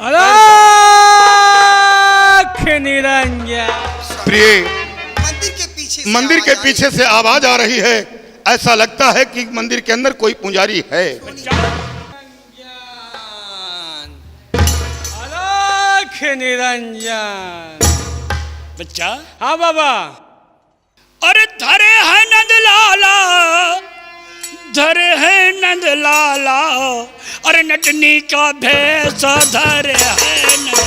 अलख निरंजन। प्रिय, मंदिर के पीछे से आवाज आ रही है। ऐसा लगता है कि मंदिर के अंदर कोई पुजारी है। अलख निरंजन। बच्चा, हाँ बाबा। अरे धरे है नंद लाला, धरे है नंद लाला, अरे नटनी का भेष धरे है नंद।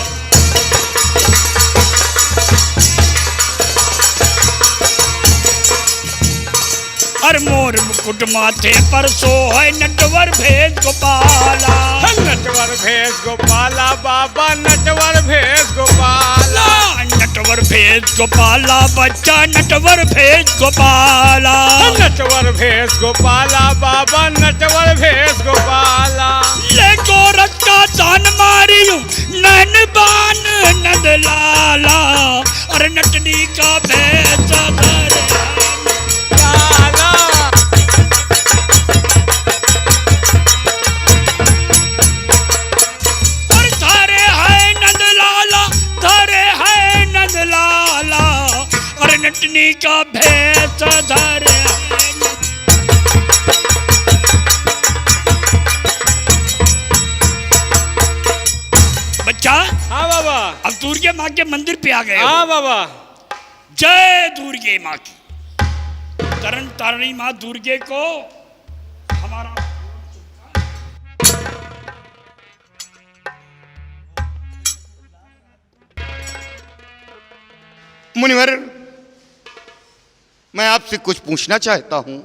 अरे मोर मुकुट माथे पर सो है नटवर भेष गोपाला। नटवर भेष गोपाला बाबा, नटवर भेष गोपाला। नटवर भेष गोपाला बच्चा, नटवर भेष गोपाला। नटवर भेष गोपाला बाबा, नटवर भेष गोपाला। ले गोरख का दान मारियो नैन बान नंद लाला, अरे नटनी का भेष धरे लाला। और धरे है नंद लाला, धरे है नंद लाला, अरे नटनी का भेष धरे है। बच्चा, हाँ बाबा। अब दुर्गे माँ के मंदिर पे आ गए हो। हाँ बाबा। जय दुर्गे माँ की। तरण तारणी माँ दुर्गे को हमारा मुनिवर, मैं आपसे कुछ पूछना चाहता हूँ।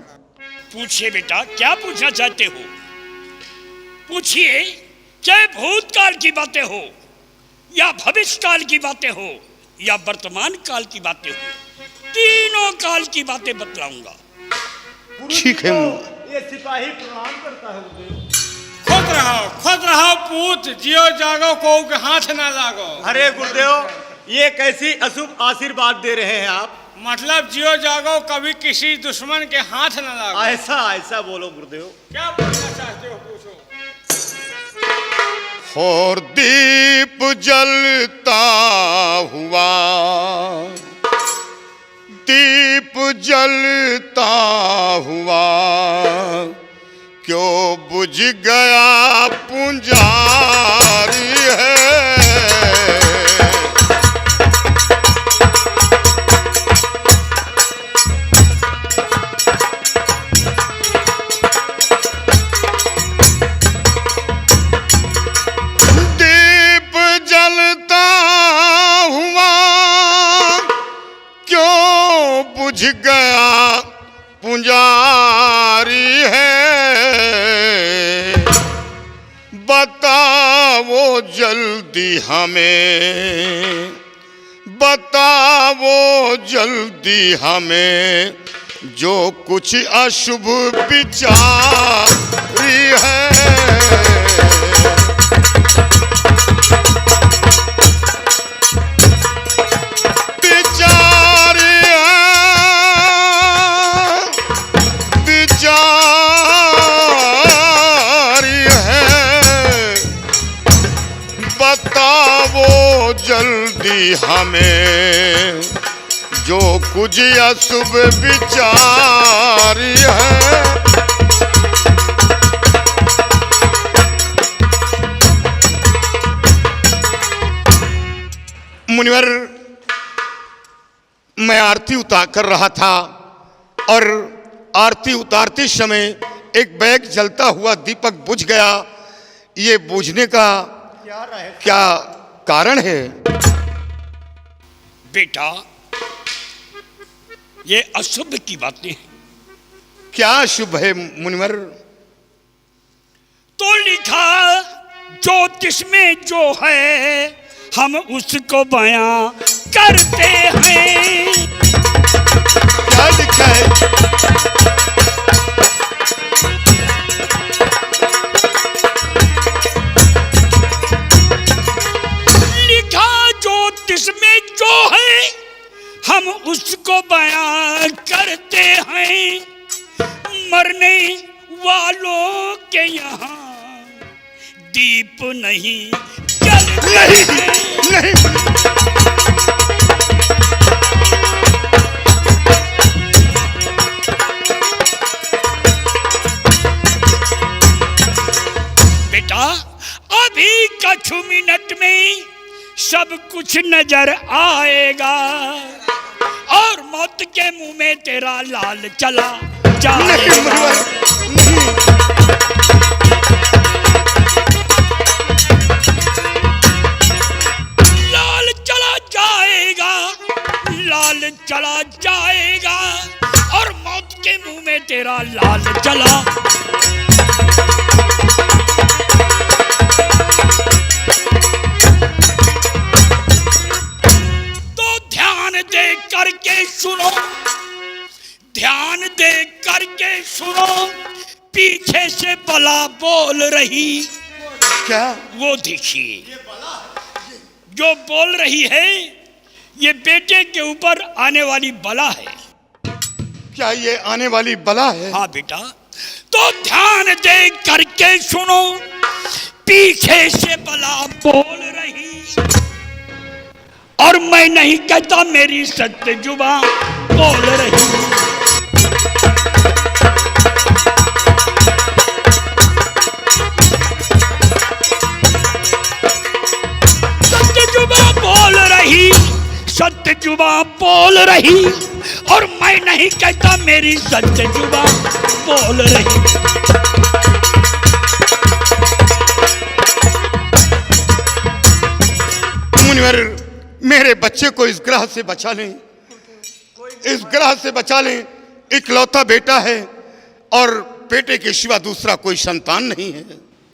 पूछिए बेटा, क्या पूछना चाहते हो? पूछिए। चाहे भूतकाल की बातें हो या भविष्य काल की बातें हो या वर्तमान काल की बातें हो, तीनों काल की बातें बतलाऊंगा। ठीक है। ये सिपाही प्रणाम करता है। खुद रहो पूत, जियो जागो को हाथ ना लागो। अरे गुरुदेव, ये कैसी अशुभ आशीर्वाद दे रहे हैं आप? मतलब जियो जागो, कभी किसी दुश्मन के हाथ ना लागो। ऐसा ऐसा बोलो गुरुदेव। क्या पूछना चाहते हो पूछो। और दीप जलता हुआ, दीप जलता हुआ क्यों बुझ गया पुंजारी है। बुझ गया पुंजारी है, बताओ जल्दी हमें, बताओ जल्दी हमें जो कुछ अशुभ विचारी है। बताओ जल्दी हमें जो कुछ अशुभ विचार है। मुनिवर, मैं आरती उतार रहा था और आरती उतारते समय एक बैग जलता हुआ दीपक बुझ गया। ये बुझने का क्या कारण है? बेटा, ये अशुभ की बातें हैं। क्या शुभ है मुनिवर? तो लिखा ज्योतिष में जो है हम उसको बयां करते हैं। क्या लिखा है? में जो है हम उसको बयां करते हैं। मरने वालों के यहाँ दीप नहीं नहीं नहीं। बेटा अभी कुछ मिनट में सब कुछ नजर आएगा और मौत के मुंह में तेरा लाल चला नहीं जाएगा। मुनिवर, नहीं। लाल चला जाएगा, लाल चला जाएगा और मौत के मुंह में तेरा लाल चला। तो ध्यान दे करके सुनो, ध्यान दे करके सुनो, पीछे से बला बोल रही। क्या? वो देखिए जो बोल रही है ये बेटे के ऊपर आने वाली बला है। क्या ये आने वाली बला है? हाँ बेटा, तो ध्यान दे करके सुनो, पीछे से बला बोल रही और मैं नहीं कहता, मेरी सत्य जुबान बोल रही। सत्य जुबान बोल रही, सत्य जुबान बोल रही और मैं नहीं कहता, मेरी सत्य जुबान बोल रही। मुनिवर, मेरे बच्चे को इस ग्रह से बचा लें, इस ग्रह से बचा लें। इकलौता बेटा है और बेटे के सिवा दूसरा कोई संतान नहीं है।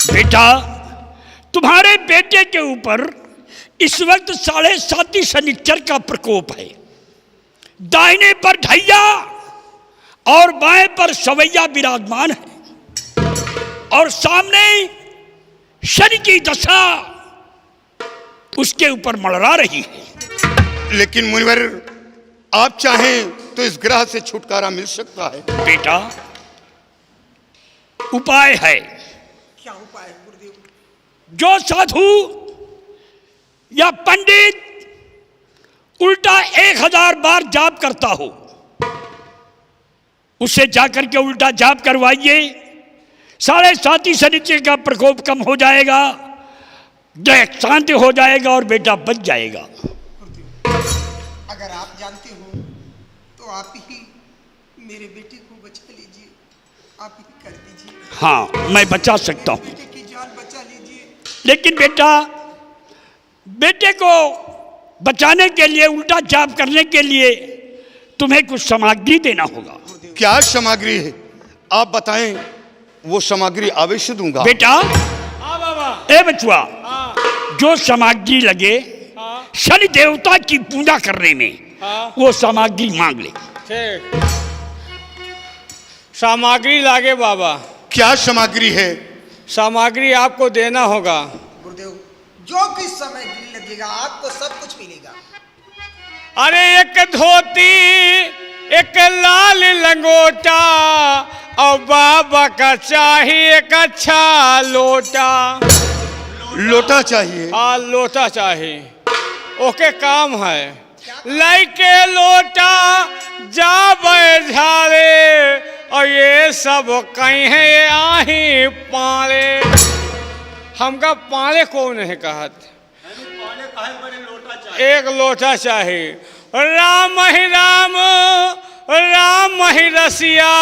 बेटा तुम्हारे बेटे के ऊपर इस वक्त 7.5 शनिचर का प्रकोप है। दाहिने पर ढैया और बाएं पर सवैया विराजमान है और सामने शनि की दशा उसके ऊपर मंडरा रही है। लेकिन मुनिवर, आप चाहें तो इस ग्रह से छुटकारा मिल सकता है। बेटा उपाय है। क्या उपाय गुरुदेव? जो साधु या पंडित उल्टा 1000 बार जाप करता हो, उससे जाकर के उल्टा जाप करवाइए। 7.5 शनिचर का प्रकोप कम हो जाएगा, ग्रह शांति हो जाएगा और बेटा बच जाएगा। अगर आप जानते हो तो आप ही मेरे बेटे को बचा लीजिए, आप ही कर दीजिए। हाँ मैं बचा सकता हूँ, बेटे की जान बचा लीजिए। लेकिन बेटे को बचाने के लिए, उल्टा जाप करने के लिए तुम्हें कुछ सामग्री देना होगा। क्या सामग्री है? आप बताएं, वो सामग्री अवश्य दूंगा। बेटा हाँ बाबा। ए बचुआ, हाँ जो सामग्री लगे हाँ शनि देवता की पूजा करने में, हाँ वो सामग्री मांग ले। ठीक। सामग्री लागे बाबा। क्या सामग्री है? सामग्री आपको देना होगा। गुरुदेव जो भी समय लगेगा आपको सब कुछ मिलेगा। अरे एक धोती, एक लाल लंगोटा और बाबा का चाहिए एक अच्छा लोटा। लोटा चाहिए? हाँ लोटा चाहिए। ओके काम है। लाइके लोटा जाबे झाड़े और ये सब कहीं है ये आही पाले। हमका पाले कौन है कहत? एक लोटा चाहिए। राम ही राम, राम ही रसिया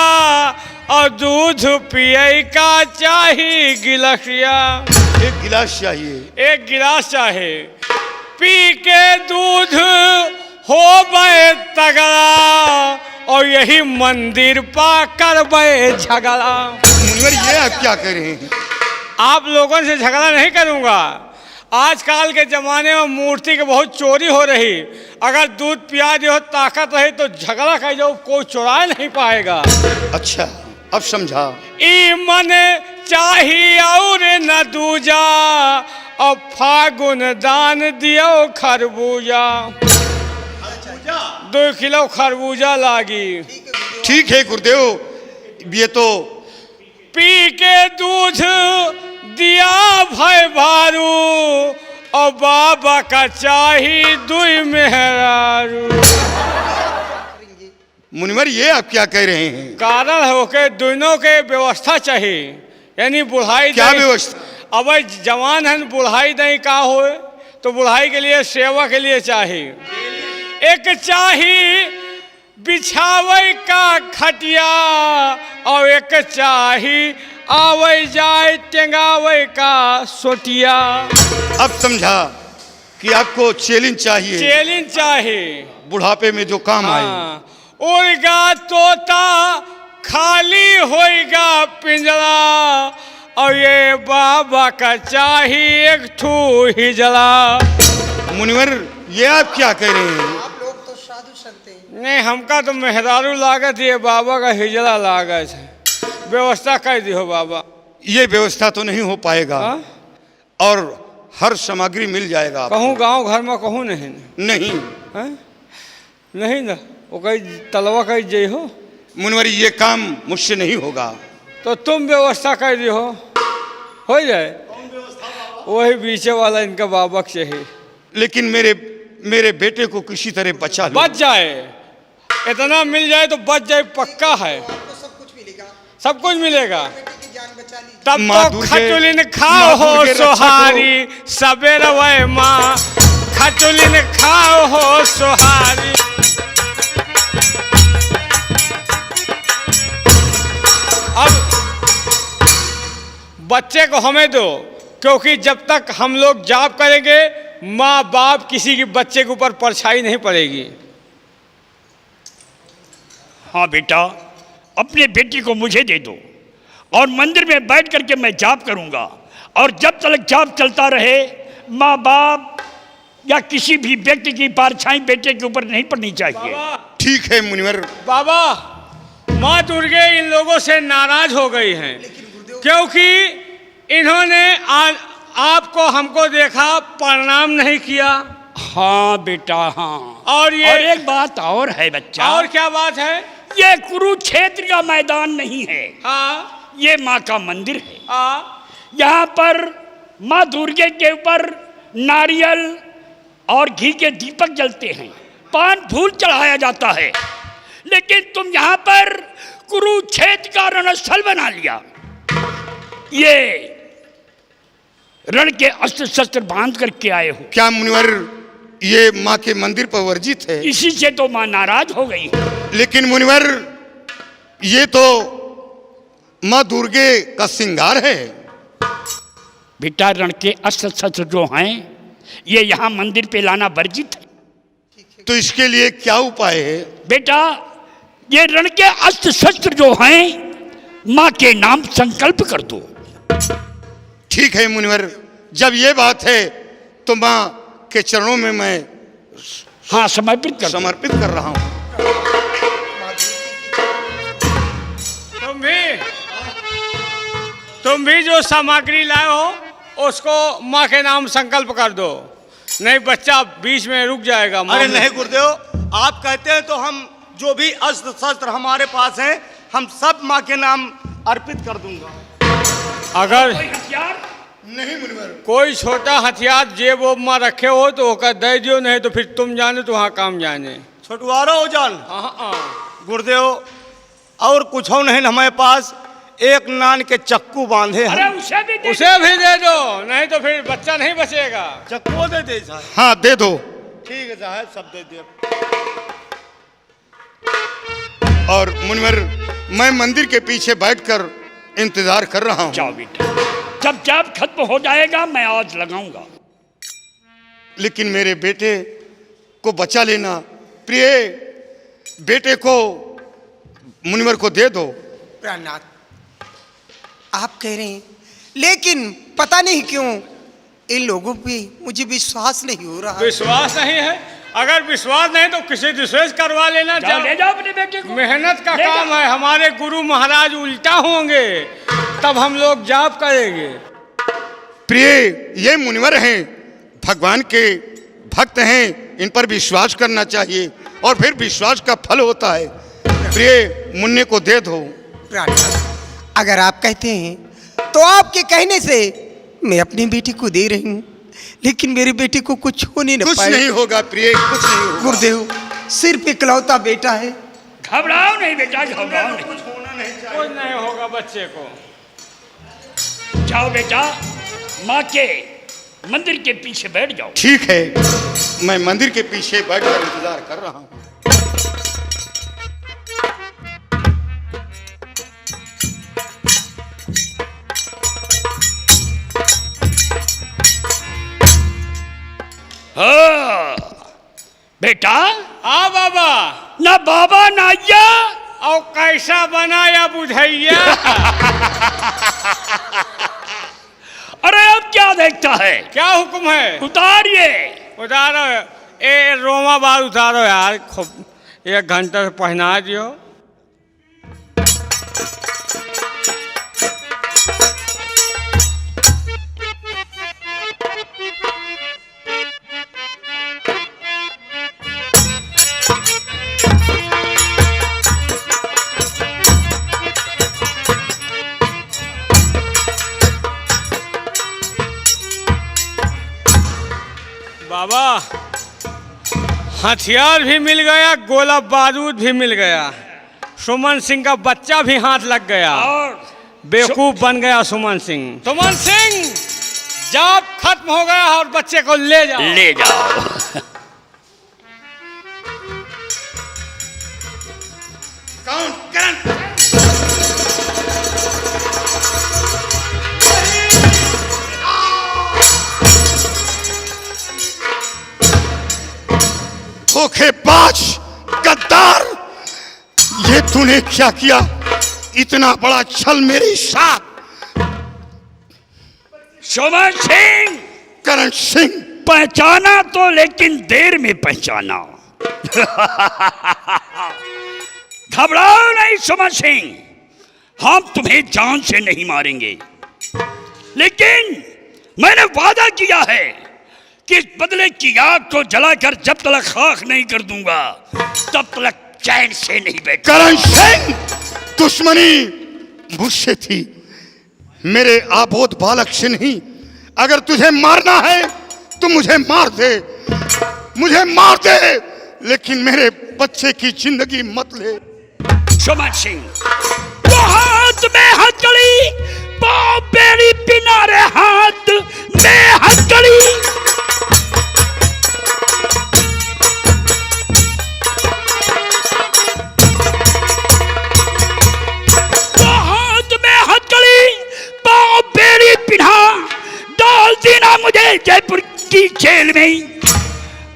और दूध पिए का चाहिए गिलसिया। एक गिलास चाहिए। एक गिलास चाहिए। पी के दूध हो बे तगड़ा और यही मंदिर पा कर बे झगड़ा। मुनिवर, ये आप क्या कह रहे हैं? आप लोगों से झगड़ा नहीं करूंगा। आजकल के ज़माने में मूर्ति की बहुत चोरी हो रही। अगर दूध पिया दे हो, ताकत रही तो झगड़ा कर जाओ, कोई चुरा नहीं पाएगा। अच्छा, अब समझा। ई मन चाहिए और न दूजा और फागुन दान दियो खरबूजा। 2 किलो खरबूजा लागी। ठीक है गुरुदेव, ये तो पी के दूध दिया भय भारू और बाबा का चाही दुई मेहरारू। मुनिवर ये आप क्या कह रहे हैं? कारण हो के दोनों के व्यवस्था चाहिए, यानी बुढ़ाई क्या नहीं- व्यवस्था? अब जवान है बुढ़ाई नहीं का हो, तो बुढ़ाई के लिए सेवा के लिए चाहिए। एक चाहिए बिछावे का खटिया और एक चाहिए आवे जाए टेंगावे का सोटिया। अब समझा कि आपको चैलेंज चाहिए, चैलेंज चाहिए बुढ़ापे में जो काम आए। हाँ, उड़गा तोता खाली होएगा पिंजरा और ये बाबा का चाहिए एक ठू हिजड़ा। मुनिवर ये आप क्या कह रहे हैं? आप लोग तो साधु संत हैं। नहीं, हमका तो मेहरारू लागत, ये बाबा का हिजड़ा लागत है। व्यवस्था कर दियो बाबा। ये व्यवस्था तो नहीं हो पाएगा। हाँ? और हर सामग्री मिल जाएगा आपको। कहूँ गांव घर में कहूँ नहीं नहीं है? नहीं ना, वो कहीं तलवा कहीं जई हो मुनिवर ये काम मुझसे नहीं होगा। तो तुम व्यवस्था कर दियो, हो जाए। वही बीचे वाला इनका बाबा के चाहिए, लेकिन मेरे बेटे को किसी तरह बचा लो। बच जाए, इतना मिल जाए तो बच जाए, पक्का है। आपको सब कुछ मिलेगा, सब कुछ मिलेगा। बेटे की जान बचा लीजिए। तब माँ तो दुर्गे- खचुलिन खाओ माँ हो दुर्गे रक्षा सोहारी सबेर वै माँ, खचुलिन खाओ हो सोहारी। अब बच्चे को हमें दो, क्योंकि जब तक हम लोग जाप करेंगे माँ बाप किसी के बच्चे के ऊपर परछाई नहीं पड़ेगी। हाँ बेटा, अपने बेटी को मुझे दे दो और मंदिर में बैठ करके मैं जाप करूंगा, और जब तक जाप चलता रहे माँ बाप या किसी भी व्यक्ति की परछाई बेटे के ऊपर नहीं पड़नी चाहिए। ठीक है मुनिवर। बाबा, माँ दुर्गे इन लोगों से नाराज हो गई हैं, क्योंकि इन्होंने आपको हमको देखा, प्रणाम नहीं किया। हाँ बेटा हाँ। और ये और एक बात और है बच्चा। और क्या बात है? ये कुरुक्षेत्र का मैदान नहीं है, हाँ ये माँ का मंदिर है। हाँ, यहाँ पर माँ दुर्गे के ऊपर नारियल और घी के दीपक जलते हैं, पान फूल चढ़ाया जाता है, लेकिन तुम यहाँ पर कुरुक्षेत्र का रणस्थल बना लिया। ये रण के अस्त्र शस्त्र बांध करके आए हो। क्या मुनिवर ये माँ के मंदिर पर वर्जित है? इसी से तो माँ नाराज हो गई है। लेकिन मुनिवर ये तो माँ दुर्गे का श्रृंगार है। बेटा, रण के अस्त्र शस्त्र जो हैं ये यहाँ मंदिर पे लाना वर्जित है। तो इसके लिए क्या उपाय है? बेटा, ये रण के अस्त्र शस्त्र जो हैं माँ के नाम संकल्प कर दो। ठीक है मुनिवर, जब ये बात है तो माँ के चरणों में मैं हाँ समर्पित कर दो। समर्पित कर रहा हूँ। तुम भी जो सामग्री लाए हो उसको माँ के नाम संकल्प कर दो, नहीं बच्चा बीच में रुक जाएगा। अरे नहीं गुरुदेव, आप कहते हैं तो हम जो भी अस्त्र शस्त्र हमारे पास हैं हम सब माँ के नाम अर्पित कर दूंगा। अगर कोई हथियार नहीं मुनिवर। कोई छोटा हथियार जेब वोब में रखे हो तो ओकर दे दियो, नहीं तो फिर तुम जाने तो वहाँ काम जाने। छोटवारो हो जान हाँ, गुरुदेव, और कुछ हो नहीं हमारे पास, एक नान के चक्कू बांधे अरे हैं। उसे भी दे उसे भी दे दो, नहीं तो फिर बच्चा नहीं बचेगा। चक्कू दे दे साहब। हाँ दे दो। ठीक है साहब, सब दे दिए। और मुनिवर मैं मंदिर के पीछे बैठकर इंतजार कर रहा हूँ। जाओ बेटा, जब जाप खत्म हो जाएगा मैं आज लगाऊंगा। लेकिन मेरे बेटे को बचा लेना। प्रिय बेटे को मुनिवर को दे दो। प्राणनाथ, आप कह रहे हैं, लेकिन पता नहीं क्यों इन लोगों पे मुझे विश्वास नहीं हो रहा। विश्वास नहीं है? अगर विश्वास नहीं तो किसी दूसरे से करवा लेना। जाओ ले जाओ अपने बेटे को। मेहनत का ले काम जाओ। है, हमारे गुरु महाराज उल्टा होंगे तब हम लोग जाप करेंगे। प्रिय ये मुनिवर हैं, भगवान के भक्त हैं, इन पर विश्वास करना चाहिए और फिर विश्वास का फल होता है। प्रिय मुन्ने को दे दो। प्राणनाथ, अगर आप कहते हैं तो आपके कहने से मैं अपनी बेटी को दे रही हूँ। लेकिन मेरे बेटे को कुछ हो नहीं कुछ पाए। नहीं होगा प्रिय, कुछ नहीं होगा। गुरुदेव, सिर्फ इकलौता बेटा है। घबराओ नहीं बेटा, घबराओ नहीं। कुछ नहीं होगा बच्चे को। जाओ बेटा, माँ के मंदिर के पीछे बैठ जाओ। ठीक है, मैं मंदिर के पीछे बैठकर इंतजार कर रहा हूँ। हाँ, बेटा। हाँ बाबा। ना बाबा ना या। और कैसा बनाया बुझैया। अरे अब क्या देखता है? क्या हुक्म है? उतारिए। उतारो, ए रोमा बाल उतारो यार, 1 घंटा से पहना दियो। बाबा, हथियार भी मिल गया, गोला बारूद भी मिल गया, सुमन सिंह का बच्चा भी हाथ लग गया और बेवकूफ बन गया सुमन सिंह। सुमन सिंह, जाप खत्म हो गया और बच्चे को ले जाओ। ले जाओ। कौन? करण। धोखेबाज, गद्दार, ये तूने क्या किया? इतना बड़ा छल मेरे साथ। सुमन सिंह। करण सिंह। पहचाना तो, लेकिन देर में पहचाना। घबराओ नहीं सुमन सिंह, हम तुम्हें जान से नहीं मारेंगे, लेकिन मैंने वादा किया है कि इस बदले की आग को जलाकर जब तक खाक नहीं कर दूंगा तब तक चैन से नहीं बैठ। करण सिंह, दुश्मनी मुझसे थी, मेरे आबोध बालक से नहीं। अगर तुझे मारना है तो मुझे मार दे, मुझे मार दे, लेकिन मेरे बच्चे की जिंदगी मत ले। सुमन सिंह, वो हाथ में हथकड़ी, पाँव बेड़ी पिनारे हाथ में हथकड़ी। वो हाथ में हथकड़ी, पाँव बेड़ी पिना, डाल देना मुझे जयपुर की जेल में।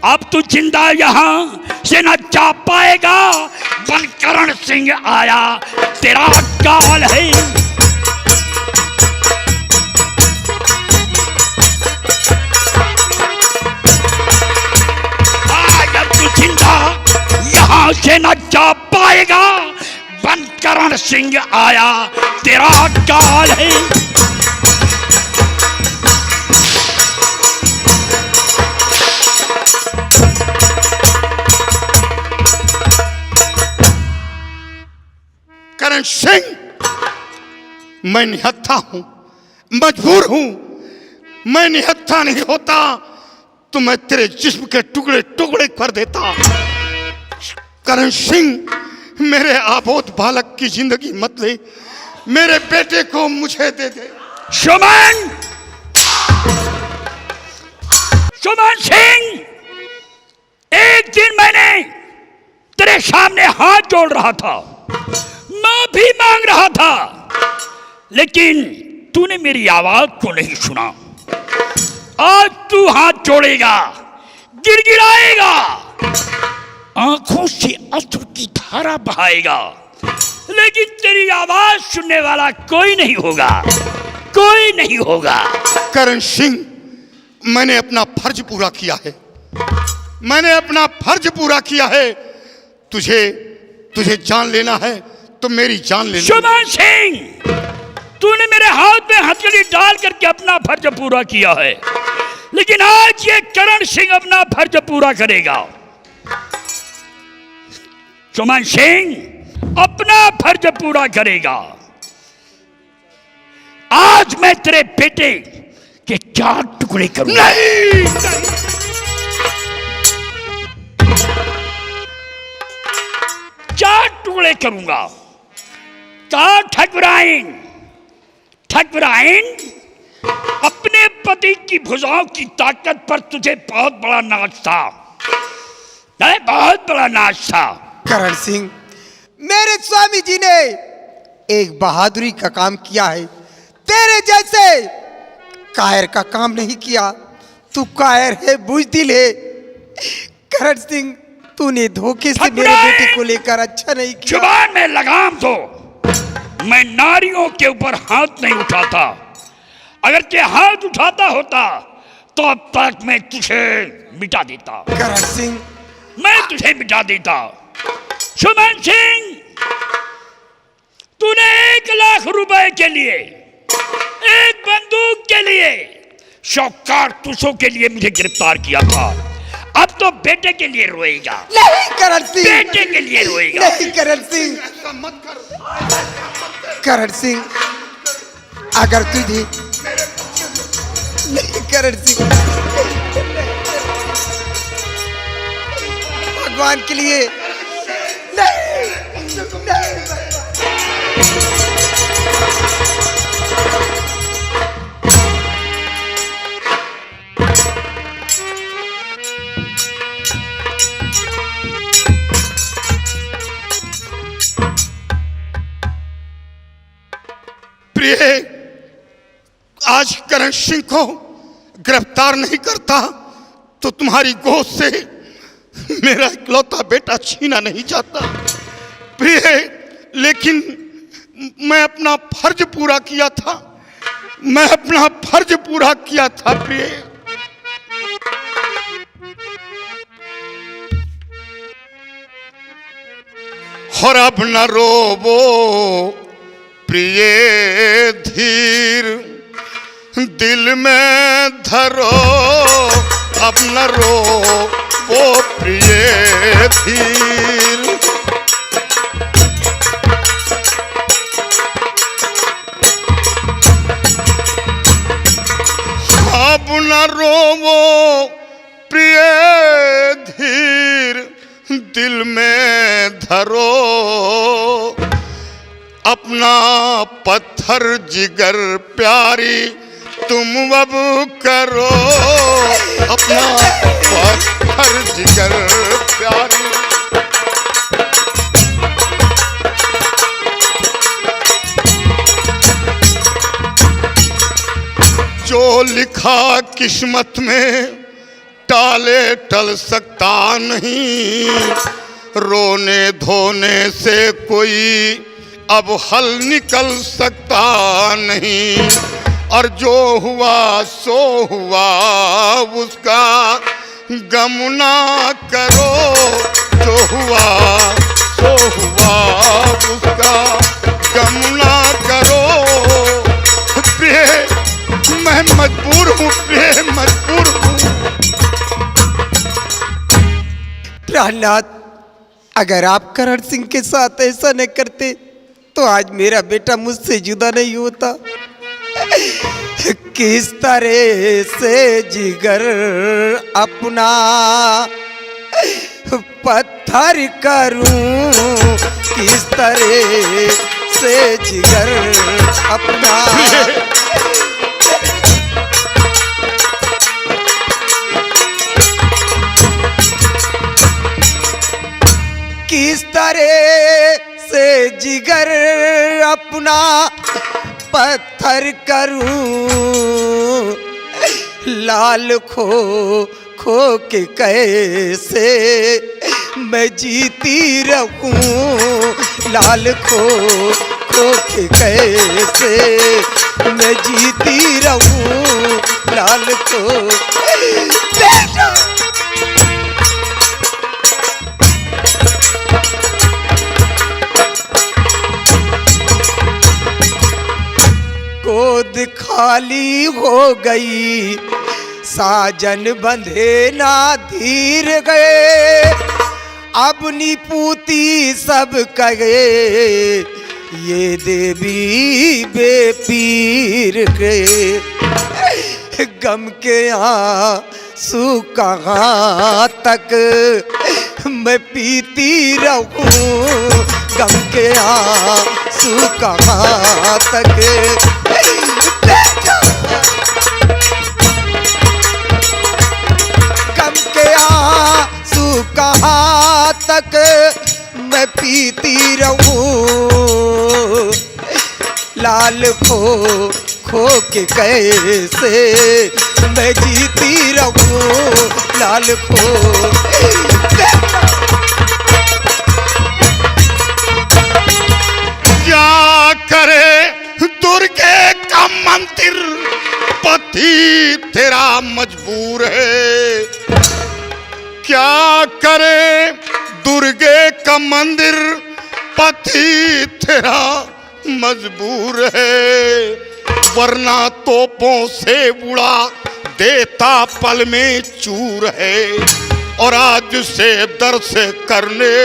अब तू जिंदा यहाँ से न जा पाएगा, बनकरण सिंह आया, तेरा काल है। आज अब तू जिंदा यहाँ से न जा पाएगा, बनकरण सिंह आया, तेरा काल है। करण सिंह, मैं निहत्था हूं, मजबूर हूं। मैं निहत्था नहीं होता तो मैं तेरे जिस्म के टुकड़े टुकड़े कर देता। करण सिंह, मेरे आबोध बालक की जिंदगी मत ले, मेरे बेटे को मुझे दे दे। सुमन सिंह, एक दिन मैंने तेरे सामने हाथ जोड़ रहा था, माफी मांग रहा था, लेकिन तूने मेरी आवाज को नहीं सुना। आज तू हाथ जोड़ेगा, गिड़गिड़ाएगा, आंखों से अश्रु की धारा बहाएगा, लेकिन तेरी आवाज सुनने वाला कोई नहीं होगा, कोई नहीं होगा। करण सिंह, मैंने अपना फर्ज पूरा किया है, मैंने अपना फर्ज पूरा किया है। तुझे जान लेना है तो मेरी जान ले। सुमन सिंह, तूने मेरे हाथ में हथकड़ी डाल करके अपना फर्ज पूरा किया है, लेकिन आज ये करण सिंह अपना फर्ज पूरा करेगा। सुमन सिंह अपना फर्ज पूरा करेगा। आज मैं तेरे बेटे के 4 टुकड़े टुकड़े करूंगा। नहीं, चार टुकड़े करूंगा। कहा ठकुराइन, ठकुराइन, अपने पति की भुजाओं की ताकत पर तुझे बहुत बड़ा नाच था, नहीं बहुत बड़ा नाच था। करण सिंह, मेरे स्वामी जी ने एक बहादुरी का काम किया है, तेरे जैसे कायर का काम नहीं किया। तू कायर है, बुजदिल है। करण सिंह, तूने धोखे से मेरे बेटे को लेकर अच्छा नहीं किया। जुबान में लगाम दो। मैं नारियों के ऊपर हाथ नहीं उठाता। अगर के हाथ उठाता होता तो अब तक मैं तुझे मिटा देता। करण सिंह, मैं तुझे मिटा देता। सुमन सिंह, तूने 1 लाख रुपए के लिए, एक बंदूक के लिए, 100 कारतूसों के लिए मुझे गिरफ्तार किया था। अब तो बेटे के लिए रोएगा। नहीं करण सिंह, बेटे के लिए रोएगा। नहीं करण सिंह, ऐसा मत कर। करण सिंह, अगर तुझे नहीं करण सिंह, भगवान के लिए नहीं, नहीं। प्रिय, आज करण सिंह को गिरफ्तार नहीं करता तो तुम्हारी गोद से मेरा इकलौता बेटा छीना नहीं जाता। प्रिय, लेकिन मैं अपना फर्ज पूरा किया था, मैं अपना फर्ज पूरा किया था। प्रिय, और अब न रोवो प्रिय धीर, दिल में धरो, अब न रो वो प्रिय धीर। अब न रो वो प्रिय धीर, दिल में धरो, अपना पत्थर जिगर प्यारी तुम अब करो, अपना पत्थर जिगर प्यारी। जो लिखा किस्मत में टाले टल सकता नहीं, रोने धोने से कोई अब हल निकल सकता नहीं। और जो हुआ सो हुआ उसका गम ना करो, जो हुआ सो हुआ उसका गम ना करो। प्रिय, मैं मजबूर हूँ, प्रिय मजबूर हूँ। प्राणनाथ, अगर आप करण सिंह के साथ ऐसा न करते तो आज मेरा बेटा मुझसे जुदा नहीं होता। किस तरह से जिगर अपना पत्थर करूं, किस तरह से जिगर अपना। किस तरह से जिगर अपना पत्थर करूं, लाल खो खो के कैसे मैं जीती रहूं, लाल खो खो के कैसे मैं जीती रहूं, लाल खो। बेटा, गोद खाली हो गई, साजन बंधे ना धीर गए, अब निपूती सब कहे ये देवी बेपीर गए। गम के आंसू कहाँ तक मैं पीती रहूं, गम के आंसू कहाँ तक। गम के आंसू कहाँ तक मैं पीती रहूं, लाल खो के कैसे मैं जीती रहूं, लाल खो। क्या करे दुर्गे का मंदिर, पति तेरा मजबूर है। क्या करे दुर्गे का मंदिर, पति तेरा मजबूर है। वरना तोपों से उड़ा देता पल में चूर है, और आज से दर्श करने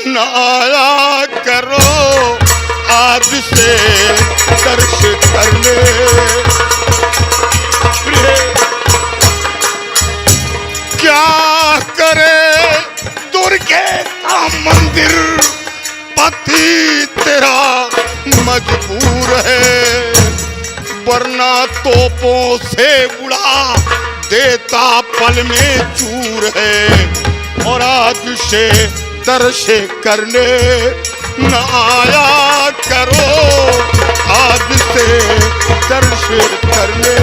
न आया करो, आज से दर्श करने। क्या करे दुर्गे का मंदिर, पति तेरा मजबूर है। वरना तोपों से उड़ा देता पल में चूर है, और आज से दर्श करने न आया करो, आज से दर्श करने।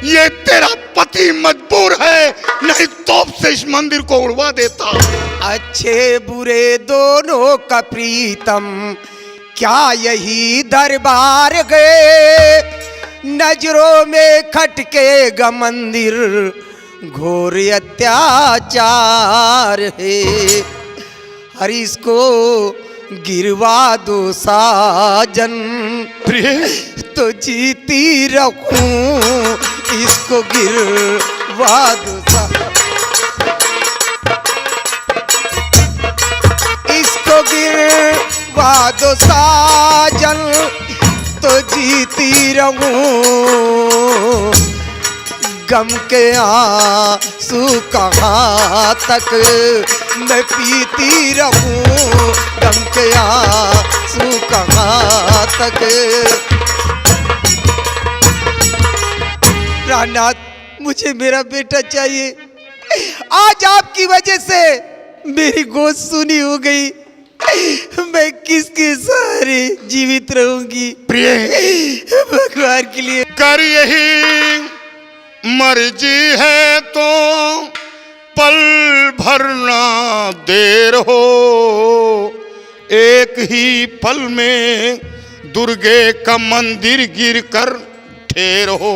ये तेरा पति मजबूर है, नहीं तोप से इस मंदिर को उड़वा देता। अच्छे बुरे दोनों का प्रीतम, क्या यही दरबार गए, नजरों में खटकेगा मंदिर, घोर अत्याचार है। हर इसको गिरवा दो साजन, तो जीती रहूं, इसको गिरवा दो इसको गिरवा दो साजन, तो जीती रहूं, गम के आंसू कहाँ तक मैं पीती रहूं, गम के आंसू कहाँ तक। प्राणनाथ, मुझे मेरा बेटा चाहिए। आज आपकी वजह से मेरी गोद सुनी हो गई, मैं किसके सहारे जीवित रहूंगी। प्रिय भगवान के लिए कर यही मर्जी है तो पल भरना देर हो, एक ही पल में दुर्गे का मंदिर गिर कर ढेर हो।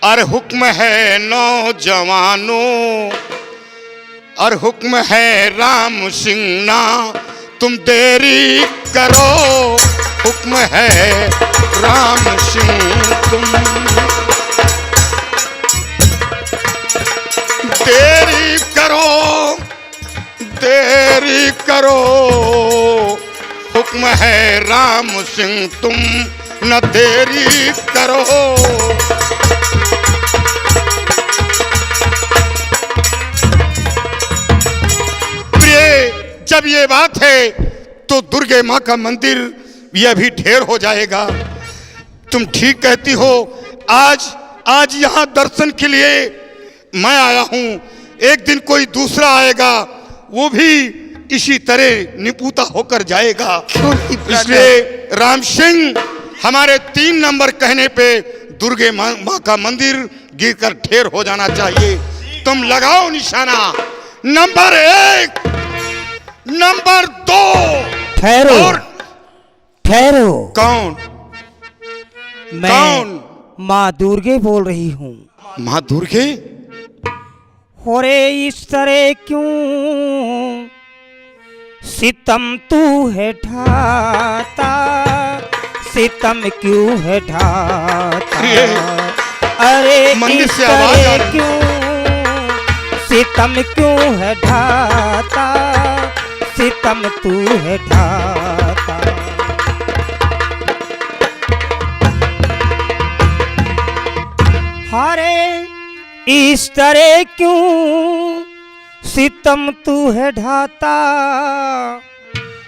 और हुक्म है नौजवानों, और हुक्म है राम सिंह ना तुम देरी करो, हुक्म है राम सिंह तुम देरी करो, देरी करो, हुक्म है राम सिंह तुम न देरी करो। जब ये बात है तो दुर्गे माँ का मंदिर यह भी ढेर हो जाएगा। तुम ठीक कहती हो। आज यहाँ दर्शन के लिए मैं आया हूँ, एक दिन कोई दूसरा आएगा, वो भी इसी तरह निपुता होकर जाएगा। इसलिए राम सिंह, हमारे 3 नंबर कहने पे दुर्गे माँ का मंदिर गिरकर ढेर हो जाना चाहिए। तुम लगाओ निशाना। Number 1, number 2। ठहरो, ठहरो। कौन? मैं कौन? माँ दुर्गे बोल रही हूँ। माँ दुर्गे? होरे इस तरह क्यों सितम तू है ढाता, सितम क्यों है ढाता, अरे मंदिर इस से आवाज आ तरह रही। क्यों सितम क्यों है ढाता, सितम तू है ढाता। इस तरह क्यों सितम तू है ढाता,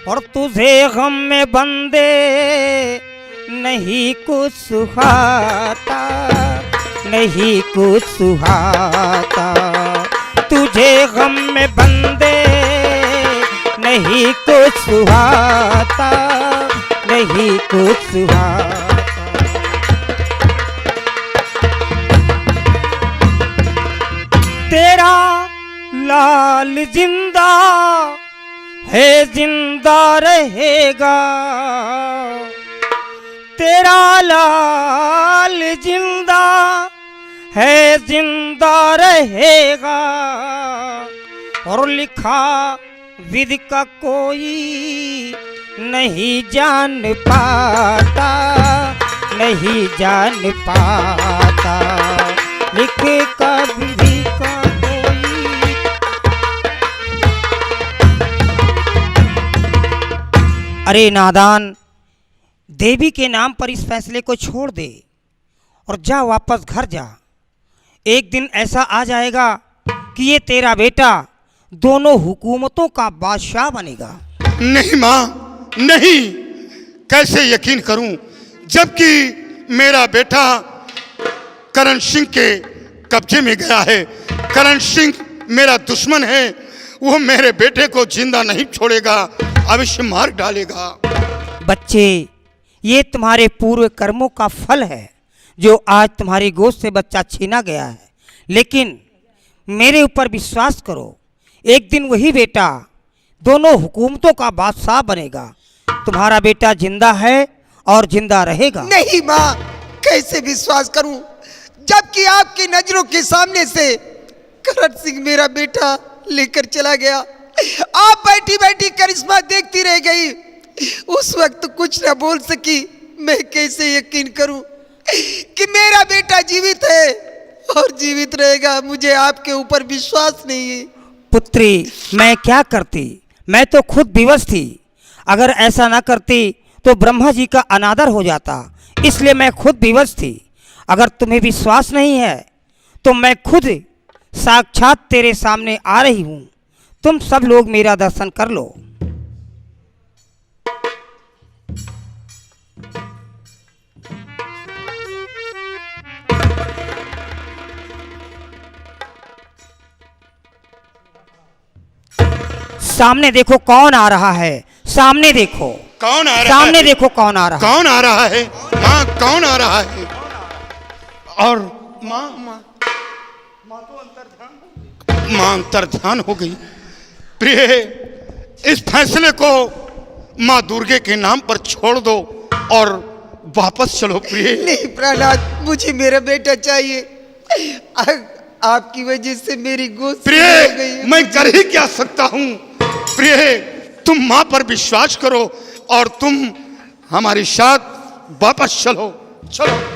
और तुझे गम में बंदे नहीं कुछ सुहाता, नहीं कुछ सुहाता। तुझे गम में बंदे नहीं कुछ सुहाता, नहीं कुछ सुहाता। तेरा लाल जिंदा है, जिंदा रहेगा। तेरा लाल जिंदा है, जिंदा रहेगा। और लिखा विधि का कोई नहीं जान पाता, नहीं जान पाता। लिख का विधि का कोई। अरे नादान, देवी के नाम पर इस फैसले को छोड़ दे और जा, वापस घर जा। एक दिन ऐसा आ जाएगा कि ये तेरा बेटा दोनों हुकूमतों का बादशाह बनेगा। नहीं माँ, नहीं, कैसे यकीन करूं जबकि मेरा बेटा करण सिंह के कब्जे में गया है। करण सिंह मेरा दुश्मन है, वो मेरे बेटे को जिंदा नहीं छोड़ेगा, अवश्य मार डालेगा। बच्चे, ये तुम्हारे पूर्व कर्मों का फल है जो आज तुम्हारी गोद से बच्चा छीना गया है। लेकिन मेरे ऊपर विश्वास करो, एक दिन वही बेटा दोनों हुकूमतों का बादशाह बनेगा। तुम्हारा बेटा जिंदा है और जिंदा रहेगा। नहीं माँ, कैसे विश्वास करूं जबकि आपकी नजरों के सामने से करण सिंह मेरा बेटा लेकर चला गया। आप बैठी बैठी करिश्मा देखती रह गई, उस वक्त कुछ न बोल सकी। मैं कैसे यकीन करूं कि मेरा बेटा जीवित है और जीवित रहेगा। मुझे आपके ऊपर विश्वास नहीं है। पुत्री, मैं क्या करती, मैं तो खुद विवश थी। अगर ऐसा ना करती तो ब्रह्मा जी का अनादर हो जाता, इसलिए मैं खुद विवश थी। अगर तुम्हें विश्वास नहीं है तो मैं खुद साक्षात तेरे सामने आ रही हूँ। तुम सब लोग मेरा दर्शन कर लो। सामने देखो कौन आ रहा है, सामने देखो कौन आ रहा सामने है? देखो कौन आ रहा है। कौन आ रहा है? माँ, कौन आ रहा है? और माँ अंतर्ध्यान हो गई। प्रिय, इस फैसले को माँ दुर्गे के नाम पर छोड़ दो और वापस चलो। प्रिय नहीं प्रहलाद, मुझे मेरा बेटा चाहिए। आपकी वजह से मेरी गोद से प्रिय, हो गई। मैं कर ही क्या सकता हूँ। प्रिय, तुम माँ पर विश्वास करो और तुम हमारे साथ वापस चलो। चलो।